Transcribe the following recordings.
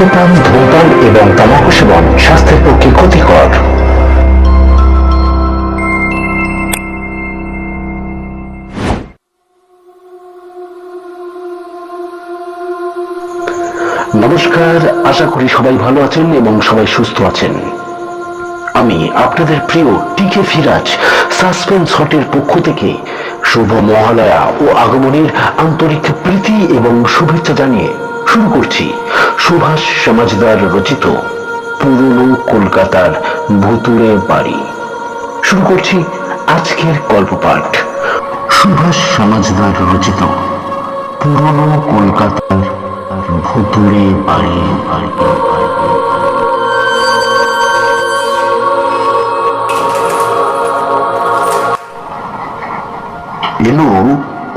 মদ্যপান, ধূমপান এবং তামাকু সেবন স্বাস্থ্যের পক্ষে ক্ষতিকর। নমস্কার, আশা করি সবাই ভালো আছেন এবং সবাই সুস্থ আছেন। আমি আপনাদের প্রিয় টিকে ফিরাজ সাসপেন্স হটের পক্ষ থেকে শুভ মহালয়া ও আগমনের আন্তরিক প্রীতি এবং শুভেচ্ছা জানিয়ে শুরু করছি সুভাষ সমাজদার রচিত পুরনো কলকাতার ভুতুড়ে বাড়ি। শুরু করছি আজকের গল্প পাঠ। সুভাষ সমাজদার রচিত পুরনো কলকাতার ভুতুড়ে বাড়ি। এলো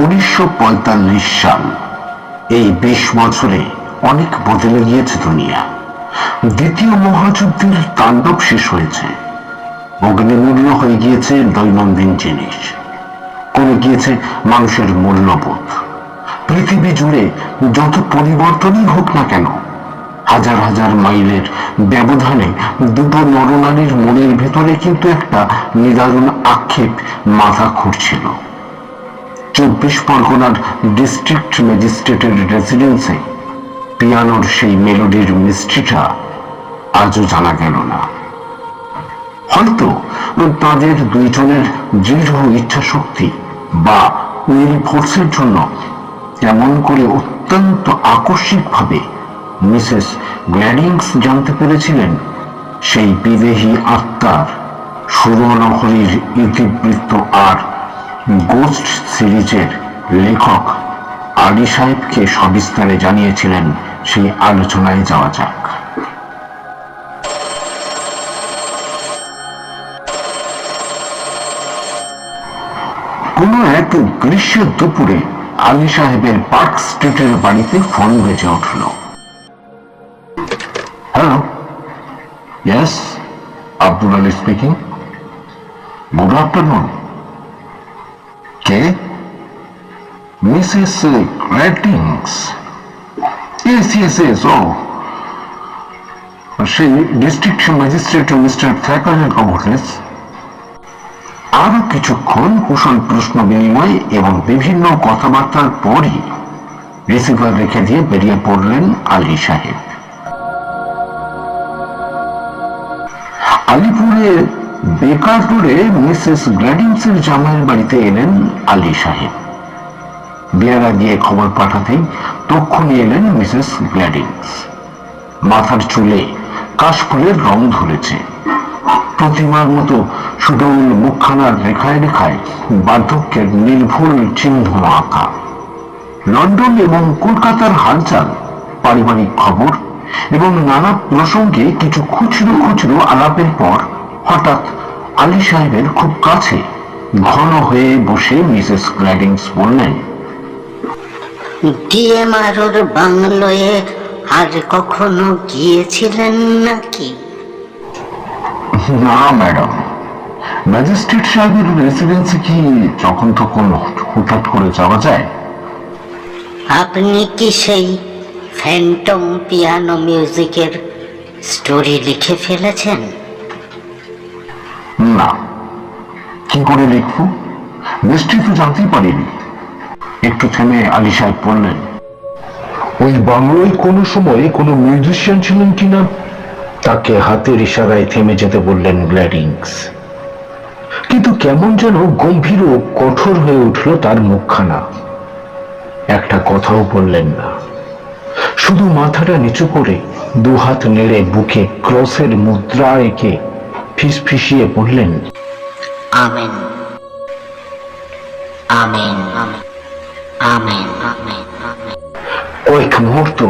1945 সাল। এই 20 বছরে অনেক বদলে গিয়েছে দুনিয়া। দ্বিতীয় মহাযুদ্ধের তাণ্ডব শেষ হয়েছে। অগ্নিমূল্য হয়ে গিয়েছে দৈনন্দিন জিনিস, কমে গিয়েছে মানুষের মূল্যবোধ। পৃথিবী জুড়ে যত পরিবর্তনই হোক না কেন, হাজার হাজার মাইলের ব্যবধানে দুটো নরনারীর মনের ভেতরে কিন্তু একটা নিদারুণ আক্ষেপ মাথা খুঁড়ছিল। 24 পরগনার ডিস্ট্রিক্ট ম্যাজিস্ট্রেটের রেসিডেন্সে পিয়ানোর সেই মেলোডির মিস্ট্রিটা আজও জানা গেল না। হয়তো তাদের দুইজনের দৃঢ় ইচ্ছা শক্তি বা উইল ফোর্সের জন্য এমন করে অত্যন্ত আকস্মিকভাবে মিসেস গ্ল্যাডিংস জানতে পেরেছিলেন সেই বিদেহী আত্মার সুরনগরীর ইতিবৃত্ত। আর গোস্ট সিরিজের লেখক আলী সাহেবকে সবিস্তারে জানিয়েছিলেন। সেই আলোচনায় যাওয়া যাক। কোনো এক গ্রীষ্মের দুপুরে আলী সাহেবের পার্ক স্ট্রিটের বাড়িতে ফোন বেজে উঠল। Hello, yes, Abdul Ali speaking. Good afternoon. কে? Mrs Gladdings? Yes yes yes. ও, সেই ডিস্ট্রিক্ট ম্যাজিস্ট্রেট মিস্টার থ্যাকারের খবরেস। আরো কিছুক্ষণ কুশল প্রশ্ন বিনিময় এবং বিভিন্ন কথাবার্তার পরই রিসিভার রেখে দিয়ে বেরিয়ে পড়লেন আলী সাহেব। আলিপুরে বেকার রোডে মিসেস গ্ল্যাডিংসের জামাইয়ের বাড়িতে এলেন আলী সাহেব। বেয়ারা গিয়ে খবর পাঠাতেই তক্ষুনি এলেন মিসেস গ্ল্যাডিংস। মাথার চুলে কাশফুলের রং ধরেছে। প্রতিমার মতো সুডৌল মুখখানার রেখায় রেখায় বার্ধক্যের নির্ভুল চিহ্ন আঁকা। লন্ডন এবং কলকাতার হালচাল, পারিবারিক খবর এবং নানা প্রসঙ্গে কিছু খুচরো খুচরো আলাপের পর হঠাৎ আলী সাহেবের খুব কাছে ঘন হয়ে বসে মিসেস গ্ল্যাডিংস বললেন, ডিএমআরওর বাংলোয় আর কখনো গিয়েছিলেন নাকি? না ম্যাডাম, ম্যাজিস্ট্রেট সাহেবের রেসিডেন্সে কি যখন তখন হঠাৎ করে যাওয়া যায়? আপনি কি সেই ফ্যান্টম পিয়ানো মিউজিকের স্টোরি লিখে ফেলেছেন? না, কি করে লিখব? নিশ্চয়ই তো জানতেই পারিনি। একটু থেমে আলী সাহেব বললেন, ওই বাংলোয় কোনো সময় কোনো মিউজিশিয়ান ছিলেন কিনা? তাকে হাতের ইশারায় থেমে যেতে বললেন গ্ল্যাডিংস। কিন্তু কেমন যেন গম্ভীর ও কঠোর হয়ে উঠল তার মুখখানা। একটা কথাও বললেন না, শুধু মাথাটা নিচু করে দুহাত নেড়ে বুকে ক্রসের মুদ্রা এঁকে ফিসফিসিয়ে বললেন, আমেন আমেন আমেন আমেন। কয়েক মুহূর্ত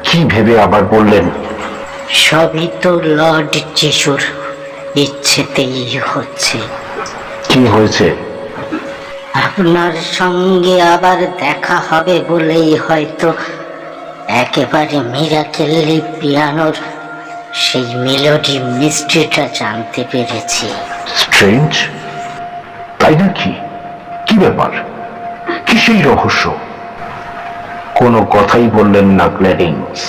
কি ভেবে আবার বললেন, সবই তো লর্ড যিশুর ইচ্ছেতেই হচ্ছে। কি হয়েছে? আপনার সঙ্গে আবার দেখা হবে বলেই হয়তো একেবারে মিরাকেলি পিয়ানোর সেই মেলোডি মিস্ট্রিটা জানতে পেরেছি। স্ট্রেঞ্জ, তাই নাকি? কি ব্যাপার? কি সেই রহস্য? কোনো কথাই বললেন না গ্ল্যাডিংস।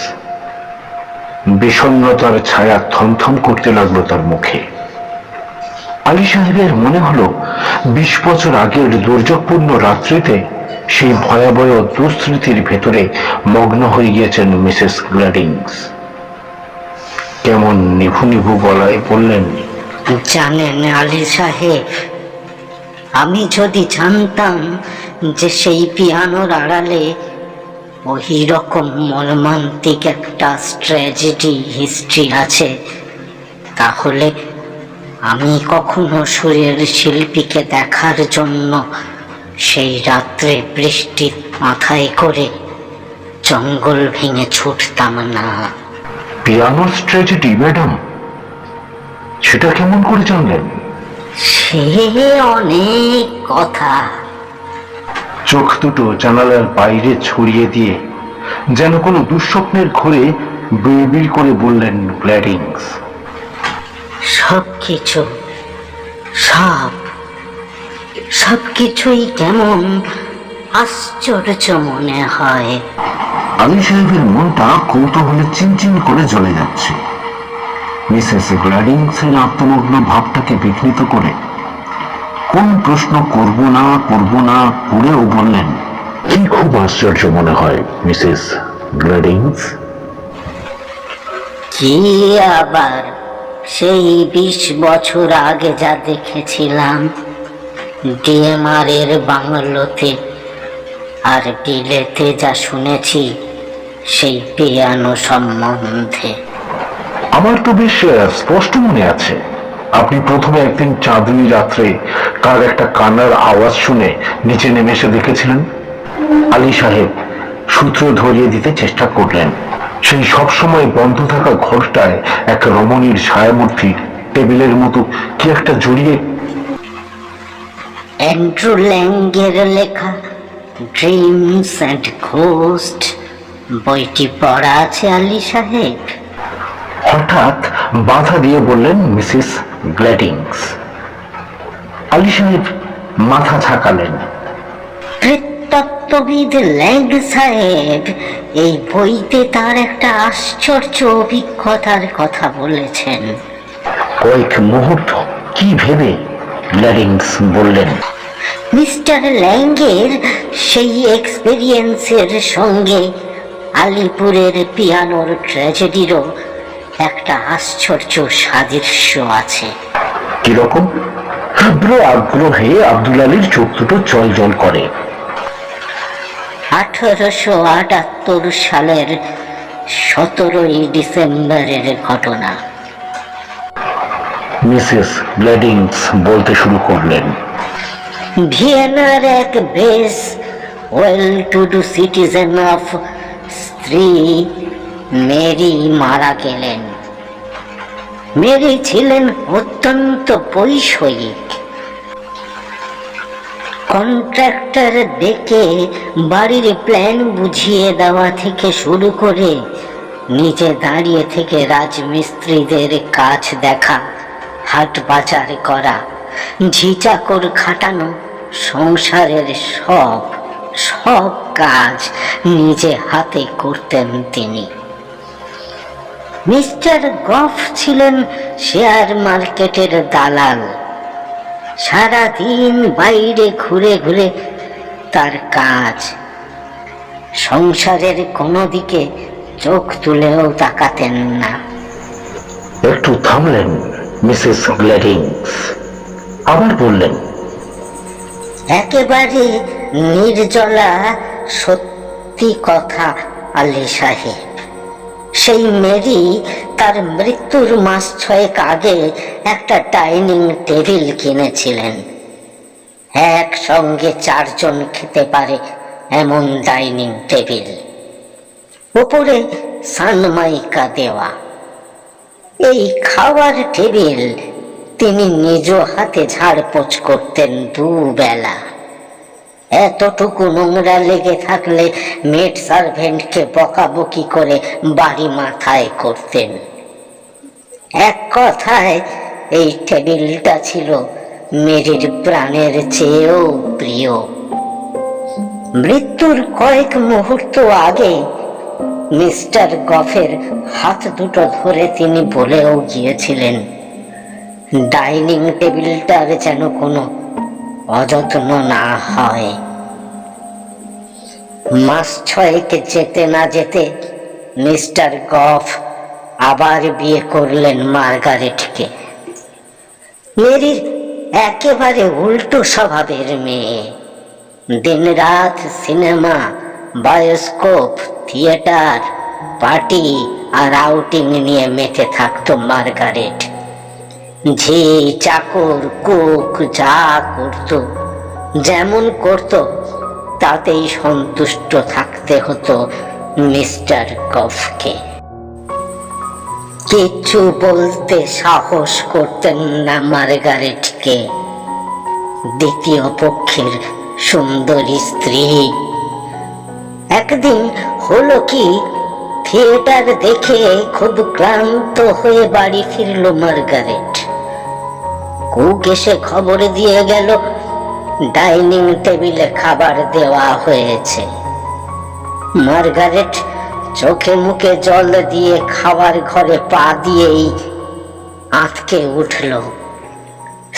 বিষণ্ণতার ছায়া থমথম করতে লাগলো তার মুখে। আলী সাহেবের মনে হলো 20 বছর আগের দুর্যোগপূর্ণ রাত্রিতে সেই ভয়াবহ দুঃস্মৃতির ভেতরে মগ্ন হয়ে গিয়েছেন মিসেস গ্ল্যাডিংস। কেমন নিভু নিভু গলায় বললেন, জানেন আলী সাহেব, আমি যদি জানতাম যে সেই পিয়ানোর আড়ালে ওই রকম মর্মান্তিক একটা ট্র্যাজেডি হিস্ট্রি আছে, তাহলে আমি কখনো সুরের শিল্পীকে দেখার জন্য সেই রাত্রে বৃষ্টি মাথায় করে জঙ্গল ভেঙে ছুটতাম না। পিয়ানোর ট্র্যাজেডি ম্যাডাম, সেটা কেমন করে জানলেন? সে অনেক কথা। চোখ দুটো জানালার বাইরে ছড়িয়ে দিয়ে যেন কোনো দুঃস্বপ্নের ঘোরে বিড়বিড় করে বললেন গ্ল্যাডিংস, সবকিছু সবকিছুই কেমন আশ্চর্য মনে হয়। আলী সাহেবের মনটা কৌতূহলে চিনচিন করে জ্বলে যাচ্ছে। মিসেস গ্ল্যাডিংসের আত্মমগ্ন ভাবটাকে বিঘ্নিত করে কোন প্রশ্ন করব না করেও বললেন, কি খুব আশ্চর্য মনে হয় মিসেস গ্ল্যাডিংস? কি আবার সেই 20 বছর আগে যা দেখেছিলাম ডিএমআর এর বাংলোতে, আর বিলেতে যা শুনেছি সেই পিয়ানো সম্বন্ধে। আমার তো বেশ স্পষ্ট মনে আছে, আপনি প্রথমে একদিন চাঁদনি রাত্রে কার একটা কান্নার আওয়াজ শুনে নিচে নেমে এসে দেখেছিলেন। আলী সাহেব সূত্র ধরিয়ে দিতে চেষ্টা করলেন। সেই সবসময় বন্ধ থাকা ঘরটায় এক রমণীর ছায়ামূর্তি টেবিলের মতো কি একটা জড়িয়ে। অ্যান্ড্রু ল্যাংয়ের লেখা ড্রিমস অ্যান্ড ঘোস্ট বইটি পড়া আছে আলী সাহেব? হঠাৎ বাধা দিয়ে বললেন মিসেস গ্ল্যাডিংস। আলী সাহেব মাথা ঝাঁকালেন। তত্ত্ববিদ ল্যাং সাহেব এই বইতে তার একটা আশ্চর্য অভিজ্ঞতার কথা বলেছেন। কয়েক মুহূর্ত কি ভেবে গ্ল্যাডিংস বললেন, মিস্টার ল্যাংয়ের সেই এক্সপেরিয়েন্সের সঙ্গে আলিপুরের পিয়ানোর ট্র্যাজেডিরও একটা আশ্চর্য সাদৃশ্য আছে। কিরকম? তীব্র আগ্রহে আব্দুল আলীর চোখ দুটো জল জল করে। 1878 সালের 17ই ডিসেম্বরের ঘটনা। মিসেস গ্ল্যাডিংস বলতে শুরু করলেন, ভিয়েনার এক বেশ well to do citizen of স্ত্রী মেরি মারা গেলেন। মেরি ছিলেন অত্যন্ত বৈষয়িক। কন্ট্রাক্টর ডেকে বাড়ির প্ল্যান বুঝিয়ে দেওয়া থেকে শুরু করে নিজে দাঁড়িয়ে থেকে রাজমিস্ত্রিদের কাজ দেখা, হাট বাজার করা, ঝিচাকর খাটানো, সংসারের সব কাজ নিজে হাতে করতেন তিনি। মিস্টার গফ ছিলেন শেয়ার মার্কেটের দালাল। সারাদিন বাইরে ঘুরে ঘুরে তার কাজ, সংসারের কোনো দিকে চোখ তুলেও তাকাতেন না। একটু থামলেন মিসেস গ্ল্যাডিংস, আবার বললেন, একেবারে নির্জলা সত্যি কথা আলী সাহেব। সেই মেরি তার মৃত্যুর মাস 6 আগে একটা ডাইনিং টেবিল কিনেছিলেন। একসঙ্গে 4 জন খেতে পারে এমন ডাইনিং টেবিল, উপরে সানমাইকা দেওয়া। এই খাওয়ার টেবিল তিনি নিজ হাতে ঝাড়পোছ করতেন দুবেলা। এতটুকু নোংরা লেগে থাকলে মেড সার্ভেন্টকে বকাবকি করে বাড়ি মাথায় করতেন। এক কথায় এই টেবিলটা ছিল মেরির প্রাণের চেয়েও প্রিয়। মৃত্যুর কয়েক মুহূর্ত আগে মিস্টার গফের হাত দুটো ধরে তিনি বলেও গিয়েছিলেন, ডাইনিং টেবিলটার যেন কোনো অযত্ন না হয়। মাস 6 যেতে না যেতে মিস্টার গফ আবার বিয়ে করলেন মার্গারেটকে। মেরির একেবারে উল্টো স্বভাবের মেয়ে। দিনরাত সিনেমা, বায়োস্কোপ, থিয়েটার, পার্টি আর আউটিং নিয়ে মেতে থাকতো মার্গারেট। ঝি, চাকর, কুক যা করত, যেমন করত, তাতেই সন্তুষ্ট থাকতে হতো মিস্টার গফকে। কিছু বলতে সাহস করতেন না মার্গারেটকে। দ্বিতীয় পক্ষের সুন্দরী স্ত্রী। একদিন হলো কি, থিয়েটার দেখে খুব ক্লান্ত হয়ে বাড়ি ফিরল মার্গারেট। কুক এসে খবর দিয়ে গেল ডাইনিং টেবিলে খাবার দেওয়া হয়েছে। মার্গারেট চোখে মুখে জল দিয়ে খাবার ঘরে পা দিয়েই আঁতকে উঠল।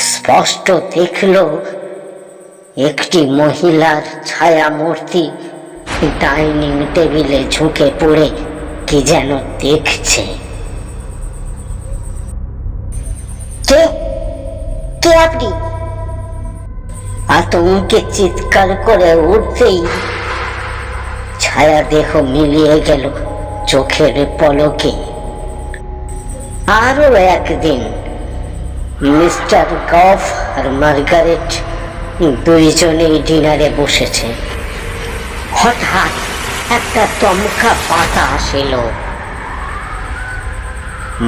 স্পষ্ট দেখল একটি মহিলার ছায়া মূর্তি ডাইনিং টেবিলে ঝুঁকে পড়ে কি যেন দেখছে। কে কে আপনি? আতঙ্কে চিৎকার করে উঠতেই ছায়া দেহ মিলিয়ে গেল চোখের পলকে। আরো একদিন মিস্টার গফ আর মার্গারেট দুইজনেই ডিনারে বসেছে। হঠাৎ একটা দমকা বাতাস এলো।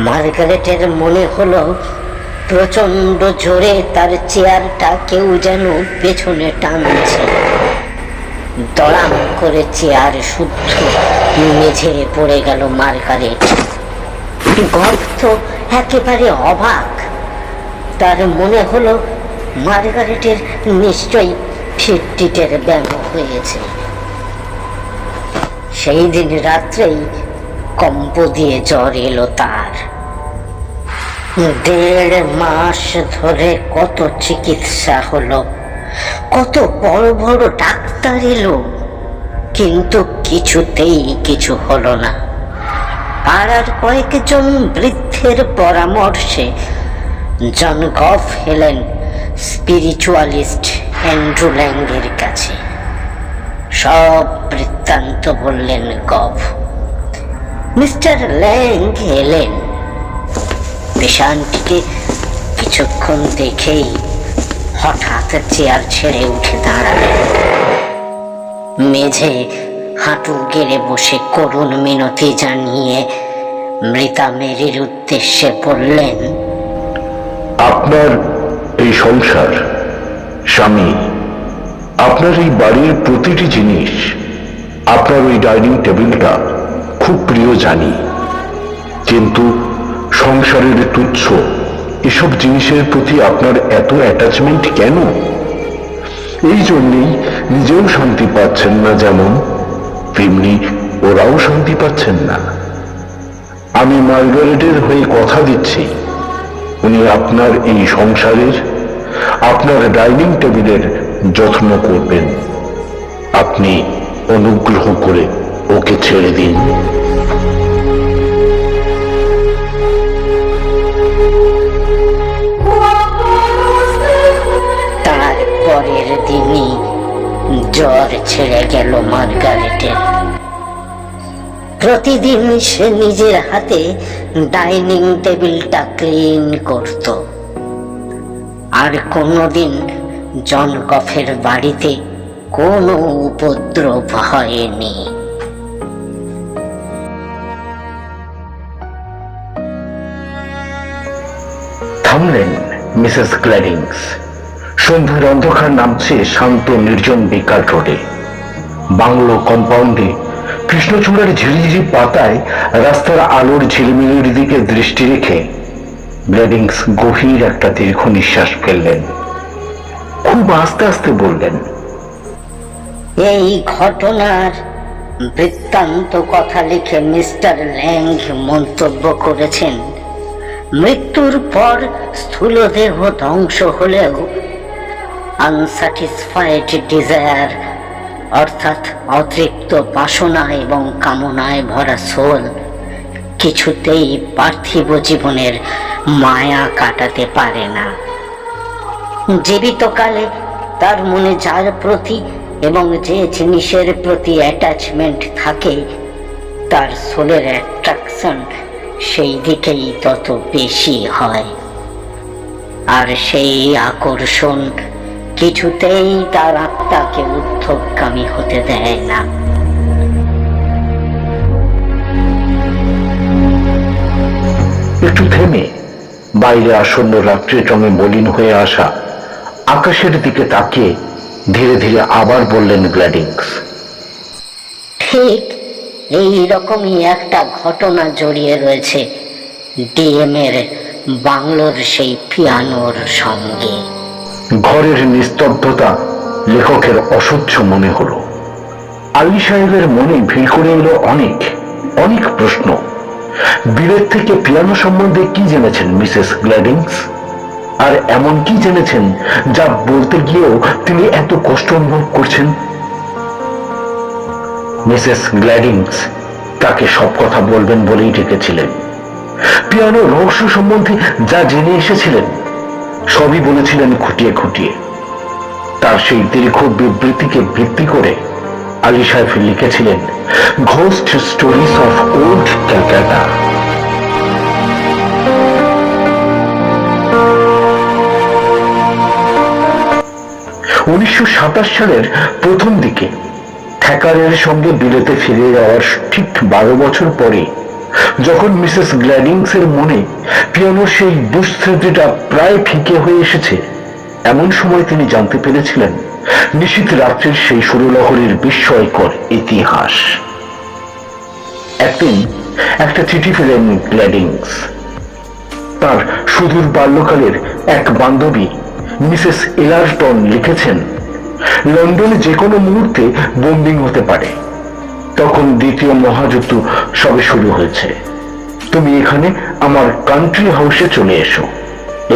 মার্গারেটের মনে হলো প্রচন্ড জোরে তার চেয়ারটা কেউ যেন পেছনে টানছে। দড়াম করে চেয়ার শুদ্ধ মেঝে পড়ে গেল মার্গারেট। গফ তো একেবারে অবাক। তার মনে হলো মার্গারেটের নিশ্চয়ই ফিটটিটের ব্যায়াম হয়েছে। সেই দিন রাত্রেই কম্প দিয়ে জ্বর এলো তার। 1.5 মাস ধরে কত চিকিৎসা হলো, কত বড় বড় ডাক্তার এলো, কিন্তু কিছুতেই কিছু হলো না। পাড়ার কয়েকজন বৃদ্ধের পরামর্শে জন গফ এলেন স্পিরিচুয়ালিস্ট অ্যান্ড্রু ল্যাংয়ের কাছে। সব বৃত্তান্ত বললেন গফ। মিস্টার ল্যাং এলেন। পেশেন্টকে কিছুক্ষণ দেখেই হঠাৎ চেয়ার ছেড়ে উঠে দাঁড়ালেন। মেঝে হাঁটু গেড়ে বসে করুণ মিনতি জানিয়ে মৃতা মেরির উদ্দেশ্যে বললেন, আপনার এই সংসার, স্বামী, আপনার এই বাড়ির প্রতিটি জিনিস, আপনার ওই ডাইনিং টেবিলটা খুব প্রিয় জানি, কিন্তু সংসারের তুচ্ছ এসব জিনিসের প্রতি আপনার এত অ্যাটাচমেন্ট কেন? এই জন্যেই নিজেও শান্তি পাচ্ছেন না, যেমন তেমনি ওরাও শান্তি পাচ্ছেন না। আমি মার্গারেটের হয়ে কথা দিচ্ছি, উনি আপনার এই সংসারের, আপনার ডাইনিং টেবিলের যত্ন করবেন। আপনি অনুগ্রহ করে ওকে ছেড়ে দিন। পরের দিনই জ্বর ছেড়ে গেল মার্গারেটের। প্রতিদিন সে নিজের হাতে ডাইনিং টেবিলটা ক্লিন করত। আর কোনোদিন জন গফের বাড়িতে কোনো উপদ্রব হয়নি। থামলেন মিসেস গ্ল্যাডিংস। সন্ধ্যার অন্ধকার নামছে শান্ত নির্জন বিকাল রোডে। বাংলো কম্পাউন্ডে কৃষ্ণচূড়ার ঝিরিঝিরি পাতায় রাস্তার আলোর ঝিলমিলির দিকে দৃষ্টি রেখে গ্ল্যাডিংস গভীর একটা দীর্ঘ নিঃশ্বাস ফেললেন। খুব আস্তে আস্তে বললেন, এই ঘটনার বৃত্তান্ত কথা লিখে মিস্টার ল্যাং মন্তব্য করেছেন, মৃত্যুর পর স্থূলদেহ ধ্বংস হলেও আনস্যাটিসফাইড ডিজায়ার অর্থাৎ অতৃপ্ত বাসনা এবং কামনায় ভরা সোল কিছুতেই পার্থিব জীবনের মায়া কাটাতে পারে না। জীবিতকালে তার মনে যার প্রতি এবং যে জিনিসের প্রতি অ্যাটাচমেন্ট থাকে, তার সোলের অ্যাট্রাকশন সেই দিকেই তত বেশি হয়, আর সেই আকর্ষণ কিছুতেই তার আত্মাকে ঊর্ধ্বগামী হতে দেয় না। একটু থেমে বাইরে আসন্ন রাত্রির রঙে মলিন হয়ে আসা আকাশের দিকে তাকিয়ে ধীরে ধীরে আবার বললেন গ্ল্যাডিংস, ঠিক এই রকমই একটা ঘটনা জড়িয়ে রয়েছে ডিএম এর বাংলোর সেই পিয়ানোর সঙ্গে। ঘরের নিস্তব্ধতা লেখকের অসহ্য মনে হলো। আলী সাহেবের মনে ভিড় করে এলো অনেক অনেক প্রশ্ন। বিলেত থেকে পিয়ানো সম্বন্ধে কি জেনেছেন মিসেস গ্ল্যাডিংস? আর এমন কি জেনেছেন যা বলতে গিয়েও তিনি এত কষ্ট অনুভব করছেন? মিসেস গ্ল্যাডিংস তাকে সব কথা বলবেন বলেই ডেকেছিলেন। পিয়ানো রহস্য সম্বন্ধে যা জেনে এসেছিলেন সবই বলেছিলেন খুঁটিয়ে খুঁটিয়ে। তার সেই দীর্ঘ বিবৃতিকে ভিত্তি করে আলী সাহেব লিখেছিলেন ghost stories of old Calcutta. উনিশশো 27 সালের প্রথম দিকে থ্যাকারের সঙ্গে বিলেতে ফিরে যাওয়ার ঠিক 12 বছর পরে, যখন মিসেস গ্ল্যাডিংস এর মনে পিয়ানোর সেই দুঃস্মৃতিটা প্রায় ফিকে হয়ে এসেছে, এমন সময় তিনি জানতে পেরেছিলেন নিশীথ রাত্রির সেই সুরলহরীর বিস্ময়কর ইতিহাস। একদিন একটা চিঠি পেলেন গ্ল্যাডিংস। তার সুদূর বাল্যকালের এক বান্ধবী মিসেস এলারটন লিখেছেন, লন্ডনে যে কোনো মুহূর্তে বোম্বিং হতে পারে। তখন দ্বিতীয় মহাযুদ্ধ সবে শুরু হয়েছে। তুমি এখানে আমার কান্ট্রি হাউসে চলে এসো,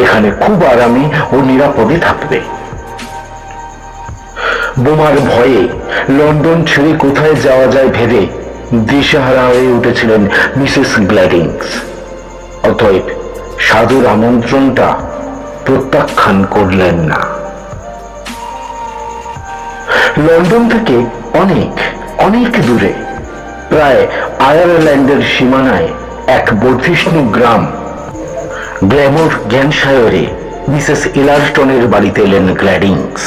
এখানে খুব আরামে ও নিরাপদে থাকবে। বোমার ভয়ে লন্ডন ছেড়ে কোথায় যাওয়া যায় ভেবে দিশেহারা হয়ে উঠেছিলেন মিসেস গ্ল্যাডিংস। অতএব সাদর আমন্ত্রণটা প্রত্যাখ্যান করলেন না। লন্ডন থেকে অনেক অনেক দূরে, প্রায় আয়ারল্যান্ডের সীমানায় এক বর্ধিষ্ণু গ্রাম গ্ল্যামোর গ্যানশায়ারে মিসেস এলারটনের বাড়িতে এলেন গ্ল্যাডিংস।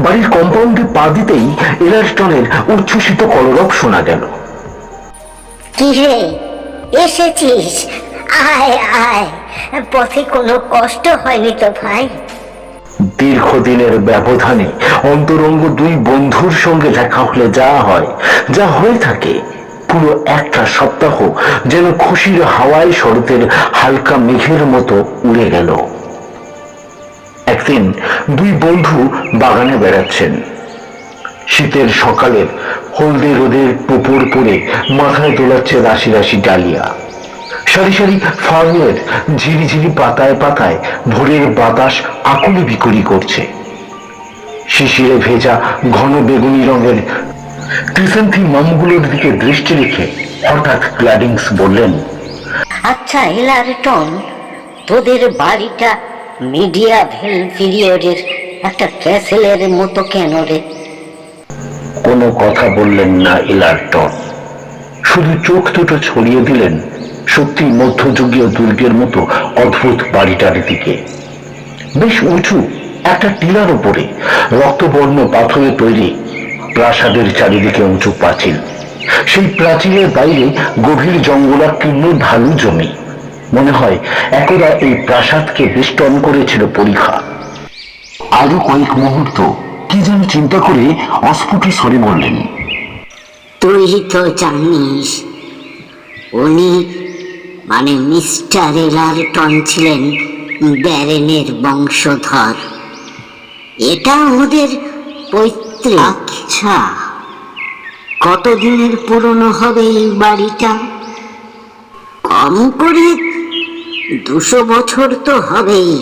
বাড়ির কম্পাউন্ডে পা দিতেই এলারটনের উচ্ছ্বসিত কলরব শোনা গেল। কি রে, এসেছিস? আয় আয়, পথে কোনো কষ্ট হয়নি তো ভাই? দীর্ঘদিনের ব্যবধানে অন্তরঙ্গ দুই বন্ধুর সঙ্গে দেখা হলে যা হয়, যা হয়ে থাকে, পুরো একটা সপ্তাহ যেন খুশির হাওয়ায় শরতের হালকা মেঘের মতো উড়ে গেল। একদিন দুই বন্ধু বাগানে বেড়াচ্ছেন। শীতের সকালের হলদে রোদের পুকুর পরে মাথায় দোলাচ্ছে রাশি রাশি ডালিয়া। সারি সারি ফার্মের ঝিরিঝিরি পাতায় পাতায় ভোরের বাতাস আকুলি বিকুলি করছে। শিশিরে ভেজা ঘন বেগুনি রঙের ক্রিসেন্থি মামগুলোর দিকে দৃষ্টি রেখে হঠাৎ গ্ল্যাডিংস বললেন, আচ্ছা এলারটন, তোদের বাড়িটা মিডিয়াভেল পিরিয়ডের একটা ক্যাসেলের মতো কেন রে? কোনো কথা বললেন না এলারটন, শুধু চোখ দুটো ছড়িয়ে দিলেন সত্যি মধ্যযুগীয় দুর্গের মতো অদ্ভুত বাড়িটার দিকে। বেশ উঁচু একটা টিলার উপরে রক্তবর্ণ পাথরে তৈরি প্রাসাদের চারিদিকে উঁচু প্রাচীর। সেই প্রাচীরের বাইরে গভীর জঙ্গলাকীর্ণ ঢালু জমি। মনে হয় একদা এই প্রাসাদকে বেষ্টন করেছিল পরীক্ষা। আরো কয়েক মুহূর্ত কি যেন চিন্তা করে অস্ফুট স্বরে বললেন, তুই তো জানিস উনি মানে মিস্টার এলারটন ছিলেন ব্যারেনের বংশধর। এটা ওদের পৈতৃক। আচ্ছা, কতদিনের পুরনো হবে এই বাড়িটা? কম করে 200 বছর তো হবেই।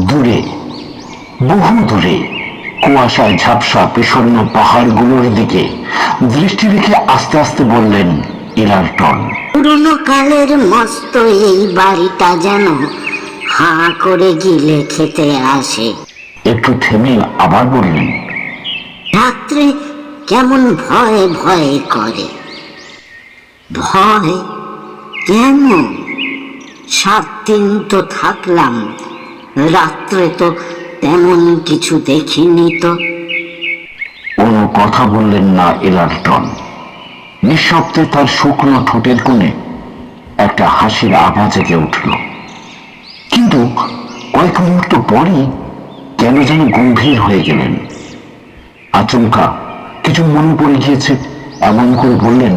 দূরে, বহু দূরে কুয়াশায় ঝাপসা পেছন্ন পাহাড়গুলোর দিকে দৃষ্টি রেখে আস্তে আস্তে বললেন ইলারটন। পুরনো কালের মস্ত এই বাড়িটা যেন হাঁ করে গিলে খেতে আসে। একটু থেমে আবার বললেন, রাত্রে কেমন ভয় ভয় করে। ভয় কেন? 7 দিন তো থাকলাম, রাত্রে তো তেমন কিছু দেখিনি তো। কোনো কথা বললেন না ইলারটন। নিঃশব্দে তার শুকনো ঠোঁটের কোণে একটা হাসির আভা জেগে উঠল, কিন্তু কয়েক মুহূর্ত পরই কেন যেন গম্ভীর হয়ে গেলেন। আচমকা কিছু মনে পড়ে গিয়েছে এমন করে বললেন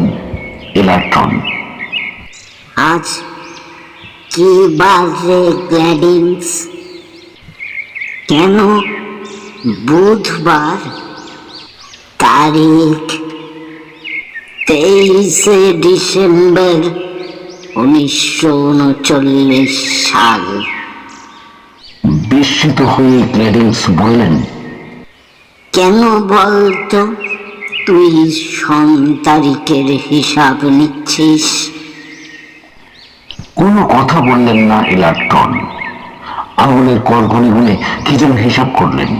ইলারটন, আজ কি বার রে গ্ল্যাডিন্স? কেন বুধবার? তারিখ 23শে ডিসেম্বর 1939 সাল। বিস্মিত হয়ে গ্ল্যাডিন্স বললেন, কেন বলতো তুই সন তারিখের হিসাব নিচ্ছিস? কোনো কথা বললেন না ইলারটন। আঙুলের কর গুনে গুনে কি যেন হিসাব করলেন,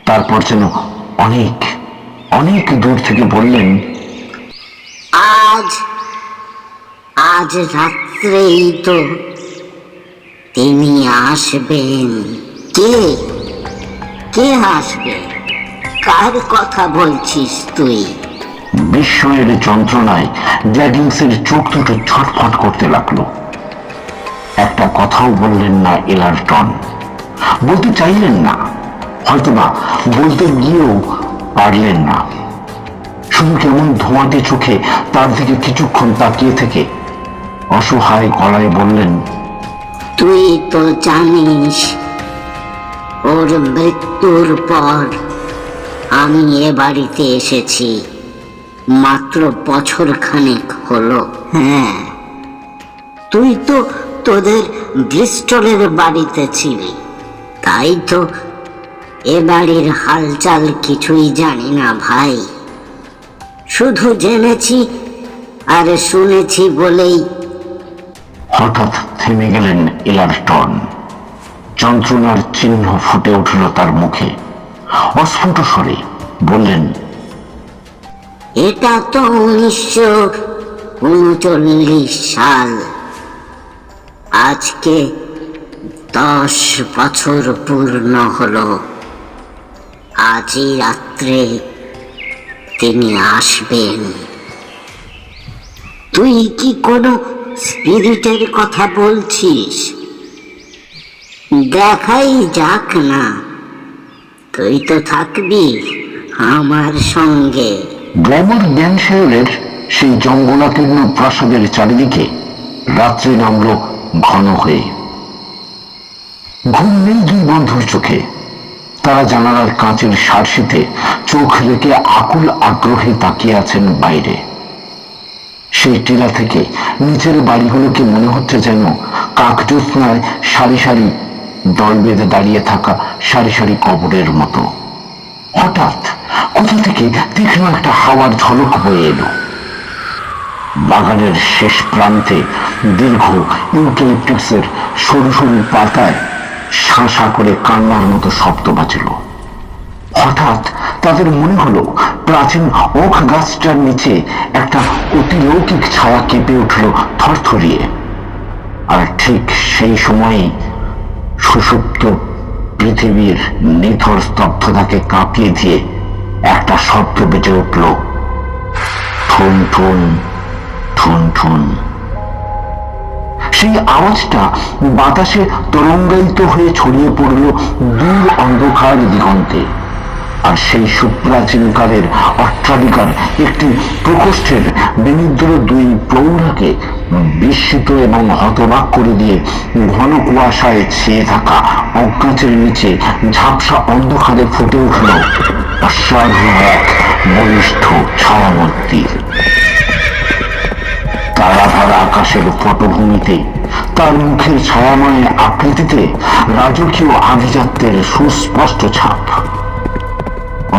তারপর যেন অনেক অনেক দূর থেকে বললেন, আজ আজ রাত্রেই তো তিনি আসবেন। কে কে আসবে? কার কথা বলছিস তুই? বিস্ময়ের যন্ত্রণায় গ্ল্যাডিন্সের চোখ দুটো ছটফট করতে লাগলো। একটা কথাও বললেন না ইলারটন। বলতে চাইলেন না, হয়তোবা বলতে গিয়েও পারলেন না। শুধু কেমন ধোঁয়াটে চোখে তার দিকে কিছুক্ষণ তাকিয়ে থেকে অসহায় গলায় বললেন, তুই তো জানিস ওর মৃত্যুর পর আমি এ বাড়িতে এসেছি, মাত্র বছর খানেক হলো। হ্যাঁ, তুই তো তোদের ব্রিস্টলের বাড়িতে ছিলি, তাই তো এ বাড়ির হালচাল কিছুই জানি না ভাই। শুধু জেনেছি আর শুনেছি বলেই। হঠাৎ থেমে গেলেন ইলারটন। যন্ত্রণার চিহ্ন ফুটে উঠল তার মুখে। অস্ফুট স্বরে বললেন, এটা তো 1939 সাল। আজকে 10 বছর পূর্ণ হলো। আজই রাত্রে তিনি আসবেন। তুই কি কোনো স্পিরিটের কথা বলছিস? দেখাই যাক না, তুই তো থাকবি আমার সঙ্গে। গ্ল্যামর ব্যানশেয়ারের সেই জঙ্গলাকীর্ণ প্রাসাদের চারিদিকে রাত্রি নামল ঘন হয়ে। ঘুম নেই দুই বন্ধুর চোখে। তারা জানালার কাঁচের সারসিতে চোখ রেখে আকুল আগ্রহে তাকিয়ে আছেন বাইরে। সেই টিলা থেকে নিচের বাড়িগুলোকে মনে হচ্ছে যেন কাকজ্যোৎস্নায় সারি সারি দল বেঁধে দাঁড়িয়ে থাকা সারি সারি কবরের মতো। হঠাৎ কোথা থেকে তীক্ষ্ণ একটা হাওয়ার ঝলক বয়ে এলো। বাগানের শেষ প্রান্তে দীর্ঘ ইউক্যালিপটাসের সরু সরু পাতায় শাঁসা করে কান্নার মতো শব্দ বাজল। হঠাৎ তাদের মনে হলো প্রাচীন ওক গাছটার নিচে একটা অতিলৌকিক ছায়া কেঁপে উঠল থরথরিয়ে। আর ঠিক সেই সময়ই সুষুপ্ত পৃথিবীর নিথর স্তব্ধতাকে কাঁপিয়ে দিয়ে একটা শব্দ বেজে উঠল, ঠুন ঠুন ঠুন ঠুন। সেই আওয়াজটা বাতাসে তরঙ্গায়িত হয়ে ছড়িয়ে পড়ল দূর অন্ধকার দিগন্তে। আর সেই সুপ্রাচীনকালের অট্টালিকার একটি প্রকোষ্ঠের বিনিদ্র দুই প্রৌঢ়াকে বিস্মিত এবং হতবাক করে দিয়ে ঘন কুয়াশায় ছেয়ে থাকা অজ্ঞাতের নিচে ঝাপসা অন্ধকারে ফুটে উঠল অশ্বারোহ এক বলিষ্ঠ ছায়ামূর্তি। তারা ভরা আকাশের পটভূমিতে তার মুখের ছায়াময় আকৃতিতে রাজকীয় আভিজাত্যের সুস্পষ্ট ছাপ।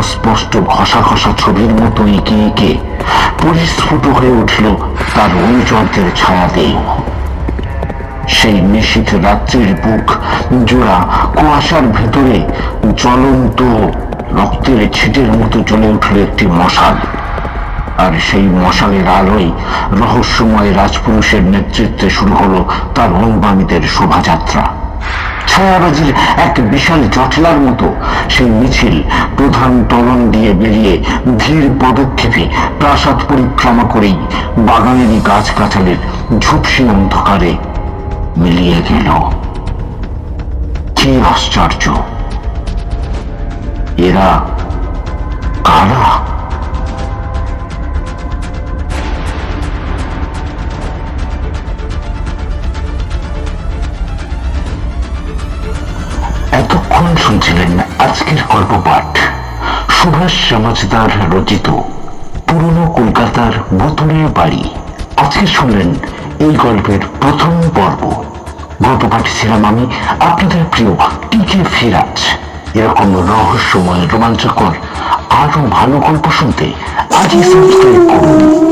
অস্পষ্ট ঘষা ঘষা ছবির মতো এঁকে এঁকে পরিস্ফুট হয়ে উঠল তার অনুচরদের ছায়াদেহ। সেই নিশীথ রাত্রির বুক জোড়া কুয়াশার ভেতরে জ্বলন্ত রক্তের ছিটের মতো জ্বলে উঠল একটি মশাল। আর সেই মশালের আলোয় রহস্যময় রাজপুরুষের নেতৃত্বে শুরু হলো তার অনুগামীদের শোভাযাত্রা। ছায়াবাজির এক বিশাল জটলার মতো সেই মিছিল প্রধান তোরণ দিয়ে বেরিয়ে ধীর পদক্ষেপে প্রাসাদ পরিক্রমা করেই বাগানেরই গাছগাছালির ঝুপসি অন্ধকারে মিলিয়ে গেল। কি আশ্চর্য! এরা কারা? এতক্ষণ শুনছিলেন আজকের গল্প পাঠ সুভাষ সমাজদার রচিত পুরনো কলকাতার বোতলের বাড়ি। আজকে শুনলেন এই গল্পের প্রথম পর্ব। গল্প পাঠে ছিলাম আমি আপনাদের প্রিয় টিকে ফিরাজ। এরকম রহস্যময় রোমাঞ্চকর আরো ভালো গল্প শুনতে আজই সাবস্ক্রাইব করুন।